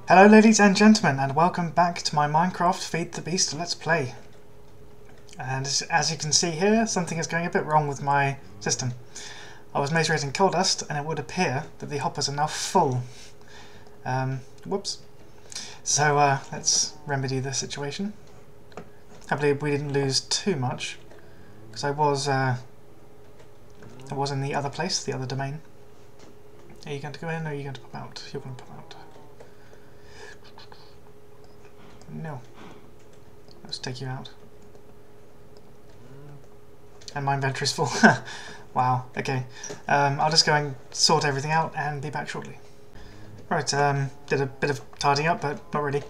Hello ladies and gentlemen, and welcome back to my Minecraft Feed the Beast Let's Play. And as you can see here, something is going a bit wrong with my system. I was measuring coal dust and it would appear that the hoppers are now full. Whoops. So let's remedy the situation. Hopefully we didn't lose too much, because I was in the other place, the other domain. Are you going to go in or are you going to pop out? You're going to pop out. No. Let's take you out. And my inventory's full. Wow, okay. I'll just go and sort everything out and be back shortly. Right, did a bit of tidying up, but not really.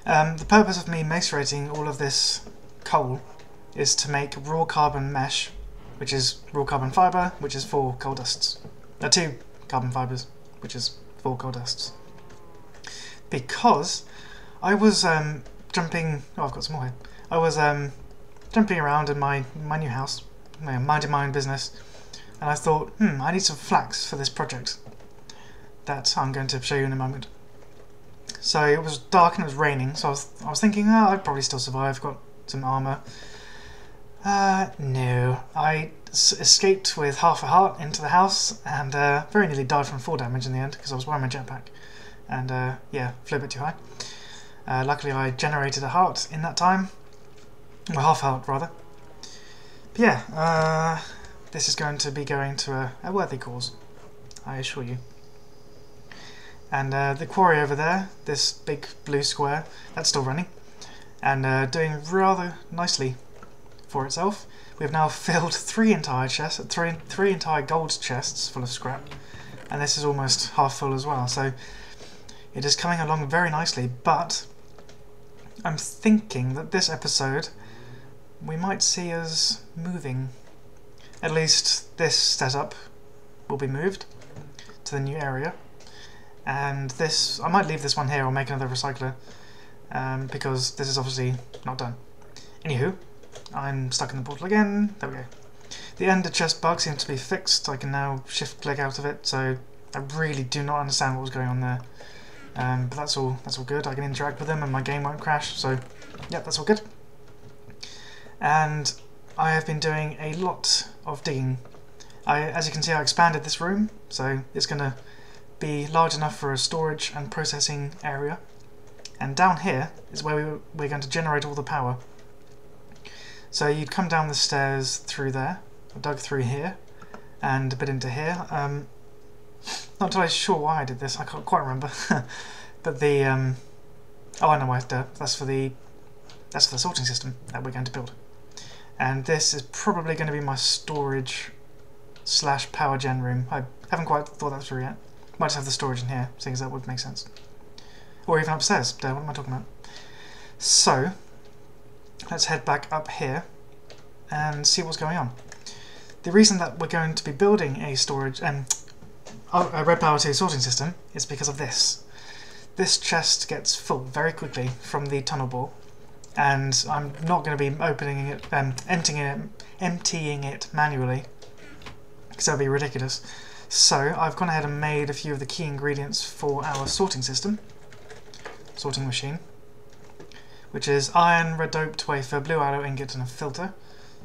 The purpose of me macerating all of this coal is to make raw carbon mesh, which is raw carbon fibre, which is 4 coal dusts. 2 carbon fibres, which is 4 coal dusts. Because I was jumping... Oh, I've got some more here. I was jumping around in my new house, minding my own business, and I thought, I need some flax for this project that I'm going to show you in a moment. So it was dark and it was raining, so I was thinking, I'd probably still survive, got some armour. No. I escaped with half a heart into the house, and very nearly died from 4 damage in the end, because I was wearing my jetpack. And yeah, flew a bit too high. Luckily I generated a heart in that time. Well, half a heart rather. But yeah, this is going to be going to a worthy cause, I assure you. And the quarry over there, this big blue square, that's still running. And doing rather nicely for itself. We've now filled 3 entire chests, three entire gold chests full of scrap. And this is almost half full as well, so it is coming along very nicely, but I'm thinking that this episode we might see us moving. At least this setup will be moved to the new area, and this, I might leave this one here or make another recycler, because this is obviously not done. Anywho, I'm stuck in the portal again. There we go. The ender chest bug seems to be fixed. I can now shift click out of it, so I really do not understand what was going on there. But that's all good. I can interact with them and my game won't crash, so yeah, that's all good. And I have been doing a lot of digging. As you can see, I expanded this room, so it's going to be large enough for a storage and processing area. And down here is where we're going to generate all the power. So you'd come down the stairs through there. I dug through here and a bit into here. Not entirely sure why I did this, I can't quite remember. But the oh, I know why I did it. That's for the sorting system that we're going to build. And this is probably going to be my storage / power gen room. I haven't quite thought that through yet. Might just have the storage in here, seeing as that would make sense. Or even upstairs. What am I talking about? So let's head back up here and see what's going on. The reason that we're going to be building a storage a RedPower2 sorting system is because of this. This chest gets full very quickly from the tunnel bore, and I'm not going to be opening it, emptying it manually, because that would be ridiculous. So I've gone ahead and made a few of the key ingredients for our sorting system, sorting machine, which is iron, red doped wafer, blue alloy ingot, and a filter.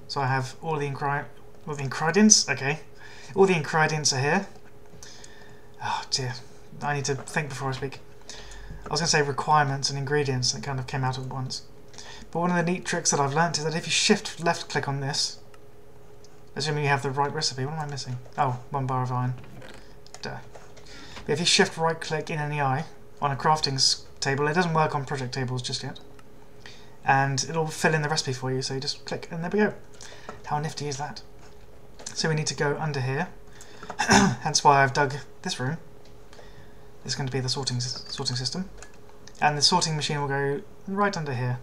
So I have all the ingredients. Okay, all the ingredients are here. Oh dear, I need to think before I speak. I was going to say requirements and ingredients, that kind of came out at once. But one of the neat tricks that I've learnt is that if you shift left click on this, assuming you have the right recipe, what am I missing? Oh, 1 bar of iron. Duh. But if you shift right click in any eye on a crafting table, it doesn't work on project tables just yet. And it'll fill in the recipe for you, so you just click and there we go. How nifty is that? So we need to go under here. Hence why I've dug this room. This is going to be the sorting system, and the sorting machine will go right under here,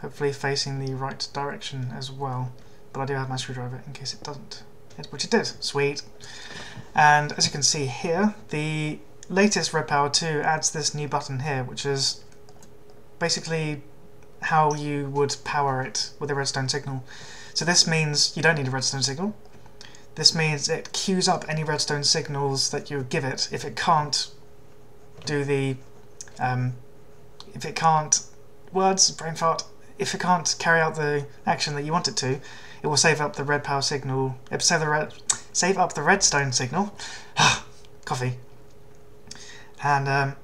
hopefully facing the right direction as well. But I do have my screwdriver in case it doesn't, which it did. Sweet. And as you can see here, the latest RedPower2 adds this new button here, which is basically how you would power it with a redstone signal. So this means you don't need a redstone signal. This means it queues up any redstone signals that you give it if it can't do the If it can't, words, brain fart, if it can't carry out the action that you want it to, it will save up the red power signal, save up the redstone signal, coffee, and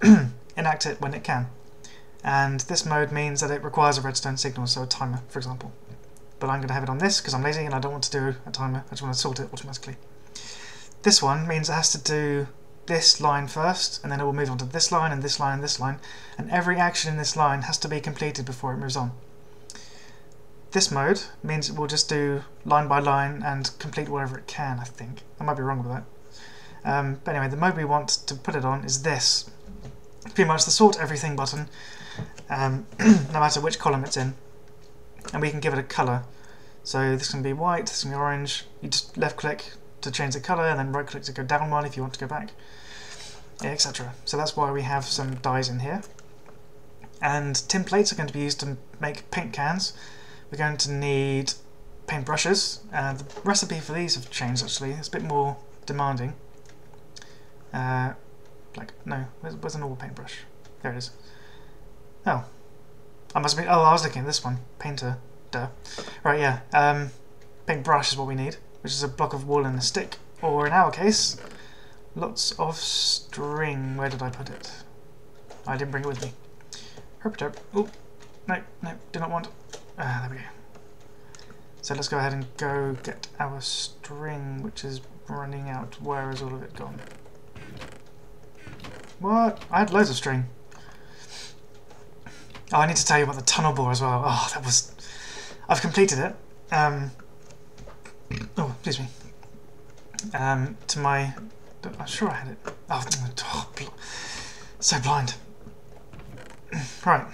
enact it when it can. And this mode means that it requires a redstone signal, so a timer, for example. But I'm going to have it on this because I'm lazy and I don't want to do a timer, I just want to sort it automatically. This one means it has to do this line first, and then it will move on to this line and this line and this line, and every action in this line has to be completed before it moves on. This mode means it will just do line by line and complete whatever it can, I think. I might be wrong with that. But anyway, the mode we want to put it on is this. Pretty much the sort everything button, no matter which column it's in. And we can give it a colour. So this can be white, this can be orange. You just left click to change the colour, and then right click to go down one if you want to go back, etc. So that's why we have some dyes in here. And tin plates are going to be used to make paint cans. We're going to need paint brushes. The recipe for these have changed actually. It's a bit more demanding. Where's a normal paintbrush? There it is. Oh, I was looking at this one. Painter, duh. Right, yeah. Paintbrush is what we need, which is a block of wool and a stick, or in our case, lots of string. Where did I put it? I didn't bring it with me. Herp. Oh, no, do not want. There we go. So let's go ahead and go get our string, which is running out. Where is all of it gone? What? I had loads of string. Oh, I need to tell you about the tunnel bore as well. Oh, that was... I've completed it. Oh, excuse me. To my... I'm sure I had it. Oh, so blind. Right.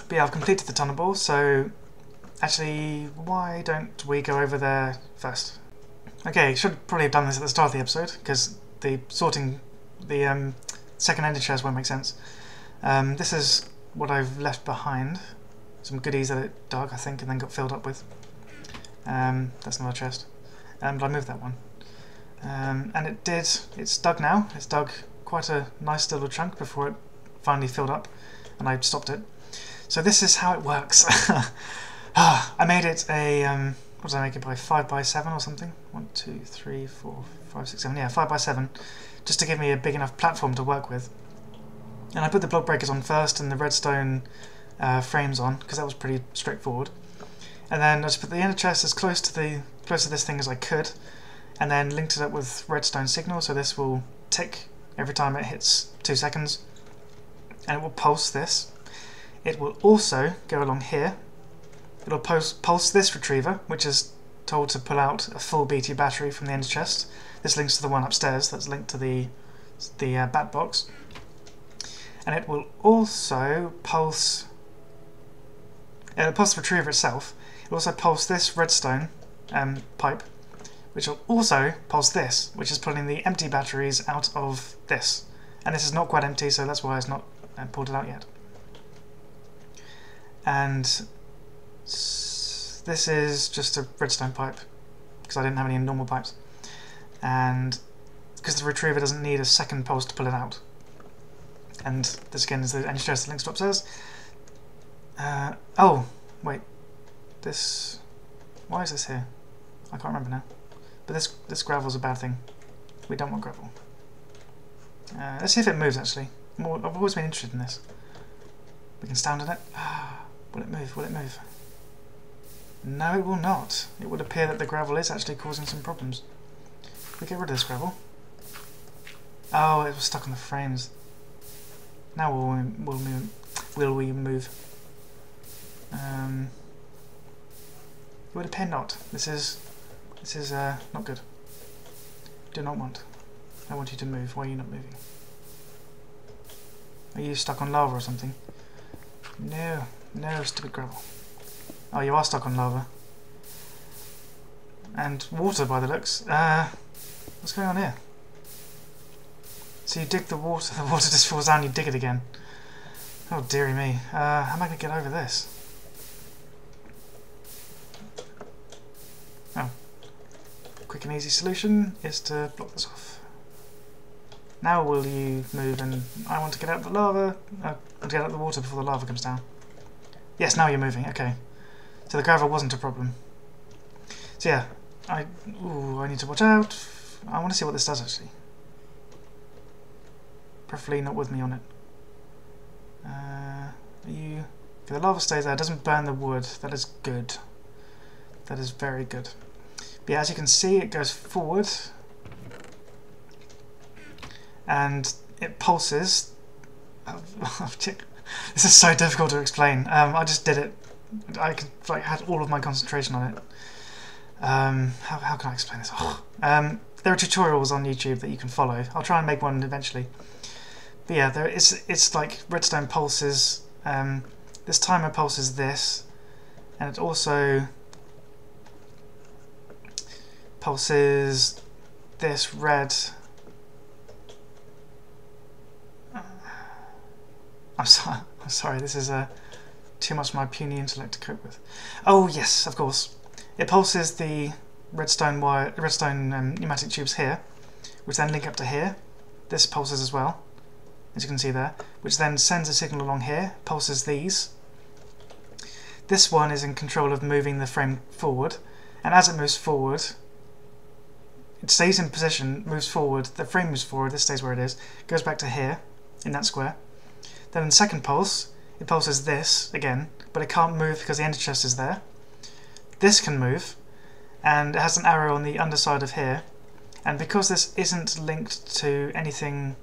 But yeah, I've completed the tunnel bore, so... Actually, why don't we go over there first? Okay, should probably have done this at the start of the episode, because the sorting... the second ender chest won't make sense. This is what I've left behind. Some goodies that it dug, I think, and then got filled up with. That's not a chest. But I moved that one. And it's dug now. It's dug quite a nice little chunk before it finally filled up, and I stopped it. So this is how it works. I made it a, what did I make it by, 5x7 or something? 1, 2, 3, 4, 5, 6, 7, yeah, 5x7, just to give me a big enough platform to work with. And I put the block breakers on first and the redstone frames on, because that was pretty straightforward. And then I just put the ender chest as close to this thing as I could, and then linked it up with redstone signal, so this will tick every time it hits 2 seconds, and it will pulse this. It will also go along here. It'll pulse this retriever, which is told to pull out a full BT battery from the ender chest. This links to the one upstairs that's linked to the bat box. And it will also pulse... It'll pulse the retriever itself. It'll also pulse this redstone pipe, which will also pulse this, which is pulling the empty batteries out of this. And this is not quite empty, so that's why it's not pulled it out yet. And this is just a redstone pipe, because I didn't have any normal pipes. And because the retriever doesn't need a second pulse to pull it out. And this again is the ender chest that links to upstairs. Oh, wait. This... Why is this here? I can't remember now. But this gravel's a bad thing. We don't want gravel. Let's see if it moves, actually. I've always been interested in this. We can stand on it. Will it move? Will it move? No, it will not. It would appear that the gravel is actually causing some problems. Can we get rid of this gravel? Oh, it was stuck on the frames. Now will we move? It would appear not. This is not good. Do not want. I want you to move. Why are you not moving? Are you stuck on lava or something? No, stupid gravel. Oh, you are stuck on lava. And water by the looks. What's going on here? So you dig the water just falls down, you dig it again. Oh dearie me. How am I going to get over this? Oh. Quick and easy solution is to block this off. Now will you move, and I want to get out of the lava. I want to get out of the water before the lava comes down. Yes, now you're moving, okay. So the gravel wasn't a problem. So yeah, I need to watch out. I want to see what this does actually. Preferably not with me on it. Okay, the lava stays there, it doesn't burn the wood. That is good. That is very good. But yeah, as you can see, it goes forward. And it pulses. This is so difficult to explain. I just did it. I had all of my concentration on it. How can I explain this? There are tutorials on YouTube that you can follow. I'll try and make one eventually. But yeah, it's like redstone pulses. This timer pulses this, and it also pulses this red. I'm sorry. This is too much of my puny intellect to cope with. Oh yes, of course. It pulses the redstone pneumatic tubes here, which then link up to here. This pulses as well, as you can see there, which then sends a signal along here, pulses these. This one is in control of moving the frame forward, and as it moves forward, it stays in position, moves forward, the frame moves forward, this stays where it is, goes back to here, in that square. Then in the second pulse, it pulses this again, but it can't move because the ender chest is there. This can move, and it has an arrow on the underside of here, and because this isn't linked to anything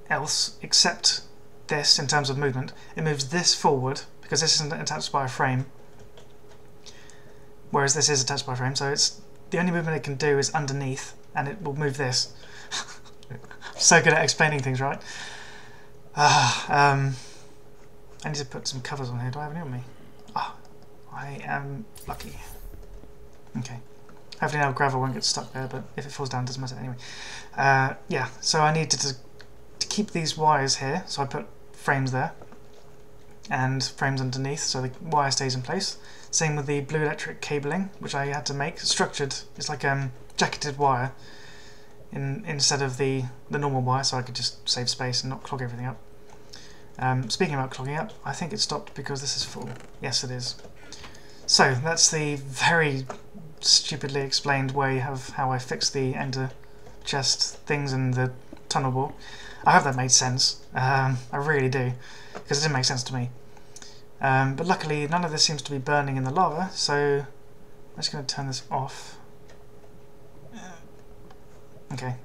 else except this in terms of movement, it moves this forward because this isn't attached by a frame, whereas this is attached by a frame, so it's the only movement it can do is underneath, and it will move this. I'm so good at explaining things, right? I need to put some covers on here. Do I have any on me? I am lucky. Okay. Hopefully now gravel won't get stuck there, but if it falls down, it doesn't matter anyway. Yeah, so I needed to keep these wires here, so I put frames there, and frames underneath, so the wire stays in place. Same with the blue electric cabling, which I had to make structured. It's like jacketed wire instead of the normal wire, so I could just save space and not clog everything up. Speaking about clogging up, I think it stopped because this is full. Yes, it is. So that's the very stupidly explained way of how I fixed the ender chest things and the tunnel bore. I hope that made sense. I really do, because it didn't make sense to me. But luckily none of this seems to be burning in the lava, so I'm just going to turn this off. Okay.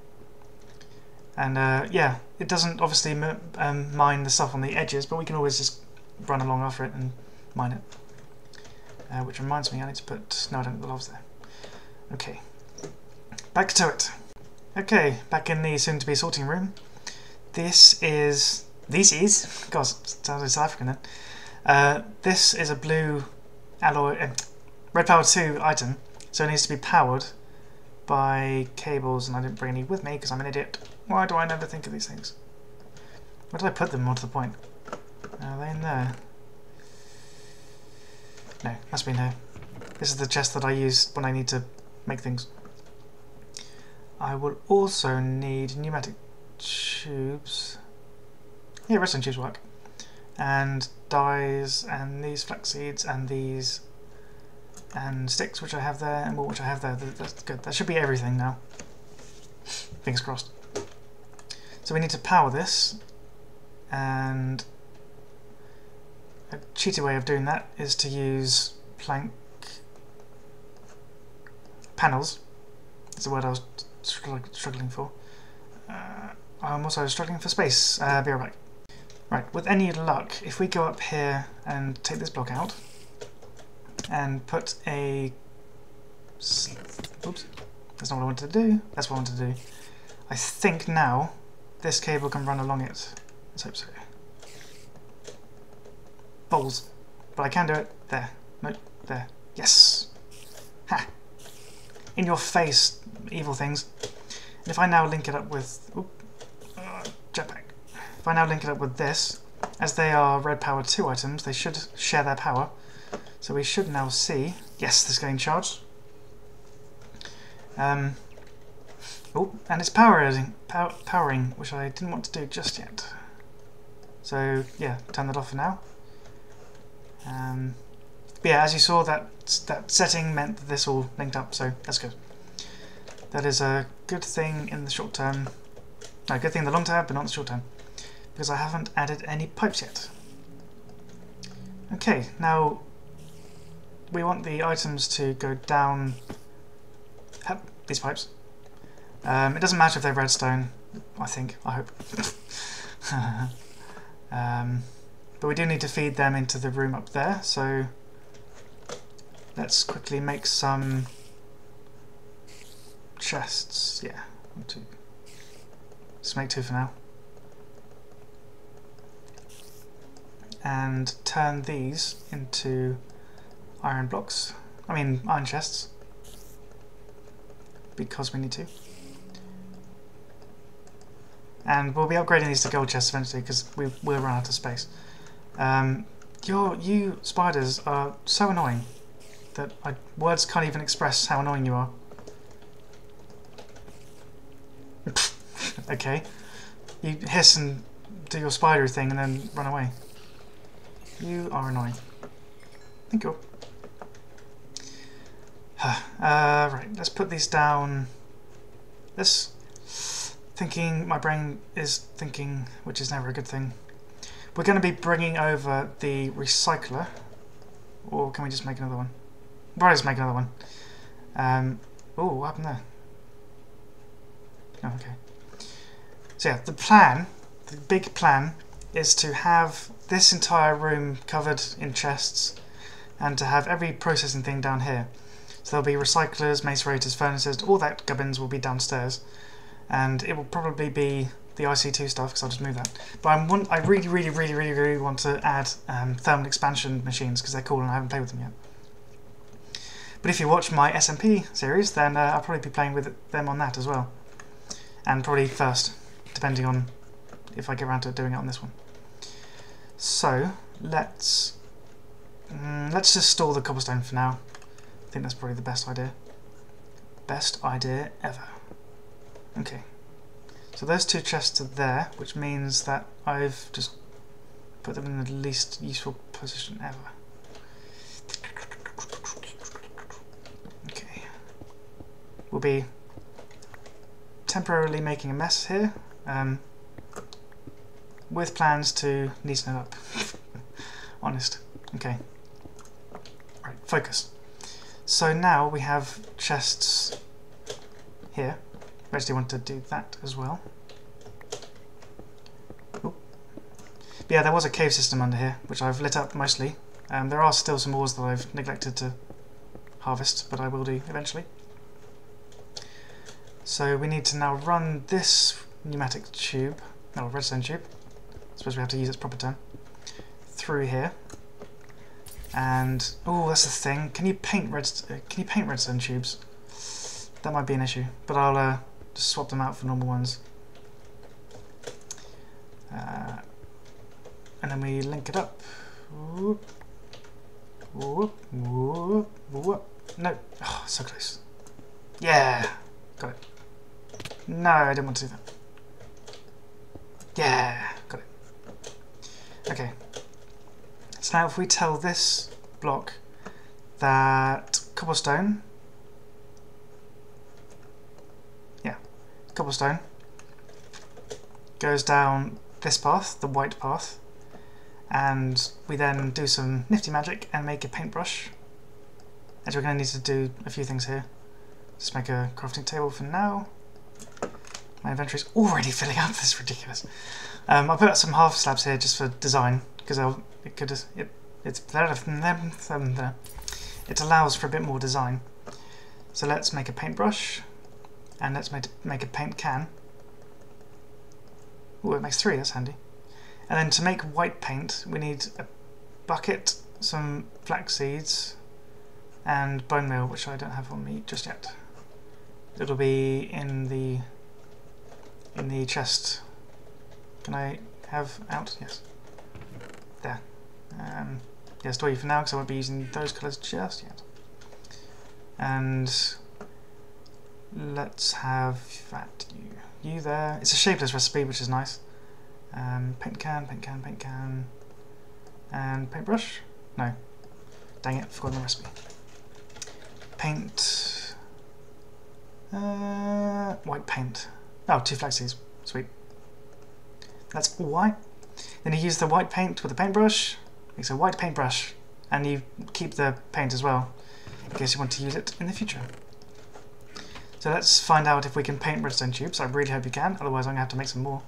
And yeah, it doesn't obviously mine the stuff on the edges, but we can always just run along after it and mine it. Which reminds me, I need to put... no, I don't, the lava's there. Okay. Back to it. Okay, back in the soon-to-be sorting room. This is... God, sounds like South African then. This is a blue alloy... RedPower2 item, so it needs to be powered by cables, and I didn't bring any with me because I'm an idiot. Why do I never think of these things? Where did I put them, more to the point? Are they in there? No, must be in here. This is the chest that I use when I need to make things. I will also need pneumatic tubes. Yeah, redstone tubes work. And dyes, and these flax seeds, and these, and sticks, which I have there, and wool, which I have there. That's good. That should be everything now. Fingers crossed. So we need to power this, and a cheaty way of doing that is to use plank panels. That's the word I was struggling for. I'm also struggling for space. Be right back. Right, with any luck, if we go up here and take this block out and put a... oops, that's not what I wanted to do. That's what I wanted to do. I think now this cable can run along it. Let's hope so. Balls. But I can do it. There. Nope. There. Yes! Ha! In your face, evil things. And if I now link it up with... jetpack. If I now link it up with this, as they are RedPower2 items, they should share their power. So we should now see... yes, this is getting charged. Oh, and it's powering, which I didn't want to do just yet. So yeah, turn that off for now. But yeah, as you saw, that setting meant that this all linked up, so that's good. That is a good thing in the short term. No, good thing in the long term, but not in the short term, because I haven't added any pipes yet. Okay, now we want the items to go down these pipes. It doesn't matter if they're redstone, I hope. But we do need to feed them into the room up there, so let's quickly make some chests. Yeah, 1, 2. Let's make 2 for now. And turn these into iron blocks. I mean iron chests. Because we need to. And we'll be upgrading these to gold chests eventually because we will run out of space. You spiders are so annoying that words can't even express how annoying you are. Okay. You hiss and do your spider thing and then run away. You are annoying. Thank you. Right, let's put these down. My brain is thinking, which is never a good thing. We're going to be bringing over the recycler, or can we just make another one? We'll just make another one. Oh, what happened there? Oh, okay. So yeah, the big plan, is to have this entire room covered in chests, and to have every processing thing down here. So there'll be recyclers, macerators, furnaces, all that gubbins will be downstairs. And it will probably be the IC2 stuff, because I'll just move that. But I really want to add thermal expansion machines, because they're cool and I haven't played with them yet. But if you watch my SMP series, then I'll probably be playing with them on that as well. And probably first, depending on if I get around to doing it on this one. So, let's just store the cobblestone for now. I think that's probably the best idea. Best idea ever. Okay, so those 2 chests are there, which means that I've just put them in the least useful position ever. Okay, we'll be temporarily making a mess here, with plans to neaten it up. Honest. Okay. Right, focus. So now we have chests here. I actually want to do that as well. Ooh. But yeah, there was a cave system under here, which I've lit up mostly. There are still some ores that I've neglected to harvest, but I will do eventually. So we need to now run this pneumatic tube, no, redstone tube, I suppose we have to use its proper term, through here. And oh, that's the thing. Can you paint redstone tubes? That might be an issue, but I'll just swap them out for normal ones. And then we link it up. Whoop. Whoop. Whoop. Whoop. No. Oh, so close. Yeah. Got it. No, I didn't want to do that. Yeah. Got it. Okay. So now if we tell this block that cobblestone, cobblestone goes down this path, the white path, and we then do some nifty magic and make a paintbrush. Actually, we're going to need to do a few things here. Just make a crafting table for now. My inventory's already filling up. This is ridiculous. I'll put some half slabs here just for design, because it allows for a bit more design. So let's make a paintbrush. And let's make a paint can. Oh, it makes 3, that's handy. And then to make white paint, we need a bucket, some flax seeds, and bone meal, which I don't have on me just yet. It'll be in the chest. Can I have out? Yes. There. Yeah, store you for now, because I won't be using those colours just yet. And let's have that you there. It's a shapeless recipe, which is nice. Paint can, and paintbrush. No, dang it, forgotten the recipe. Paint, white paint. Oh, 2 flax seeds, sweet. That's all white. Then you use the white paint with the paintbrush. It's a white paintbrush, and you keep the paint as well, in case you want to use it in the future. So let's find out if we can paint redstone tubes. I really hope you can, otherwise I'm going to have to make some more.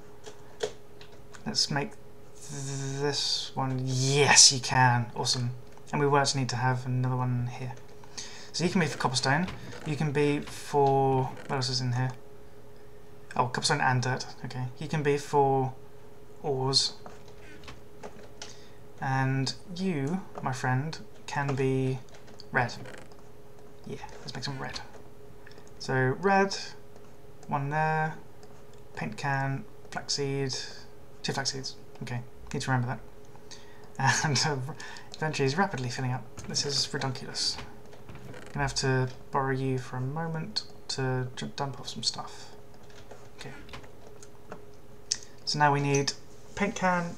Let's make this one. Yes, you can. Awesome. And we will actually need to have another one here. So you can be for cobblestone. You can be for... what else is in here? Oh, cobblestone and dirt. Okay. You can be for ores. And you, my friend, can be red. Yeah, let's make some red. So red, one there, paint can, flaxseed, 2 flax seeds. Okay, need to remember that. And inventory is rapidly filling up. This is redunculous. Gonna have to borrow you for a moment to dump off some stuff. Okay. So now we need paint can.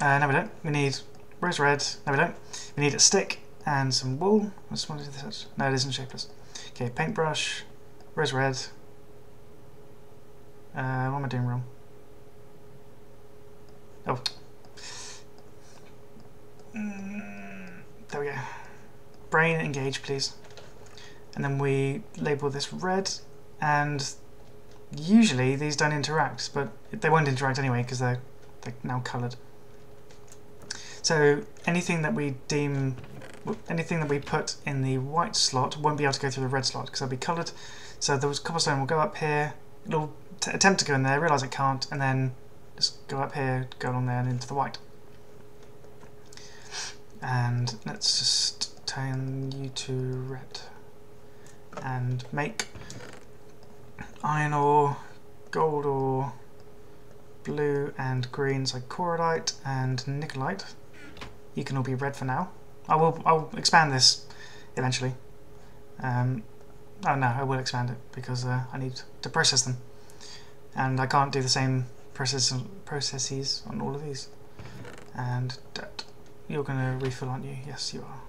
No, we don't. We need rose red. No, we don't. We need a stick and some wool. What's one of this? No, it isn't shapeless. Okay, paintbrush, rose red. What am I doing wrong? Oh. There we go. Brain engage, please. And then we label this red, and usually these don't interact, but they won't interact anyway because they're now coloured. So anything that we put in the white slot won't be able to go through the red slot because they'll be coloured. So the cobblestone will go up here, it'll attempt to go in there, realise it can't, and then just go up here, go along there and into the white. And let's just turn you to red. And make iron ore, gold ore, blue and green, so cordite and nickelite. You can all be red for now. I'll expand this eventually. Oh no, I will expand it because I need to process them, and I can't do the same processes on all of these. And dirt. You're gonna refill, aren't you? Yes, you are.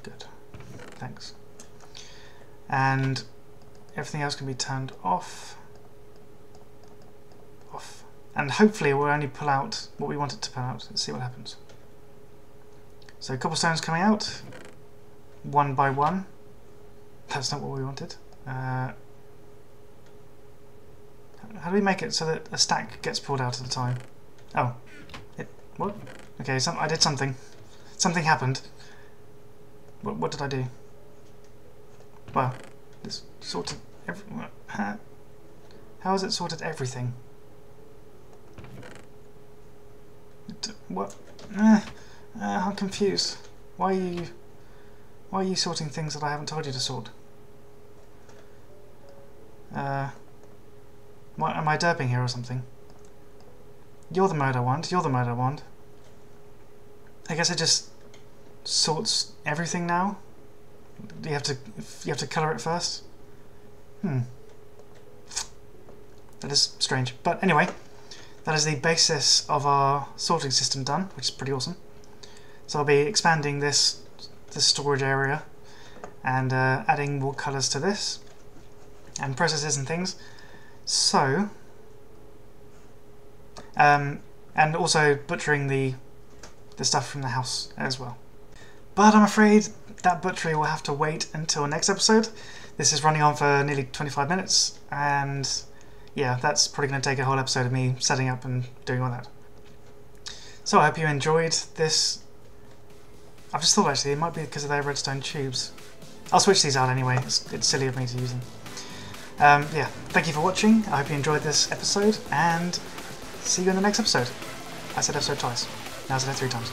Good. Thanks. And everything else can be turned off. Off. And hopefully we'll only pull out what we want it to pull out. Let's see what happens. So cobblestone's coming out, 1 by 1. That's not what we wanted. How do we make it so that a stack gets pulled out at a time? Oh, what? Okay, I did something. Something happened. What did I do? Well, it's sorted how has it sorted everything? What? I'm confused. Why are you sorting things that I haven't told you to sort? Am I derping here or something? You're the mode I want. You're the mode I want. I guess it just sorts everything now. You have to colour it first. That is strange. But anyway, that is the basis of our sorting system done, which is pretty awesome. So I'll be expanding this storage area and adding more colours to this and processes and things. So, and also butchering the stuff from the house as well. But I'm afraid that butchery will have to wait until next episode. This is running on for nearly 25 minutes, and yeah, that's probably going to take a whole episode of me setting up and doing all that. So I hope you enjoyed this. I've just thought actually it might be because of their redstone tubes. I'll switch these out anyway, it's silly of me to use them. Yeah, thank you for watching, I hope you enjoyed this episode, and see you in the next episode. I said episode twice, now I said it 3 times.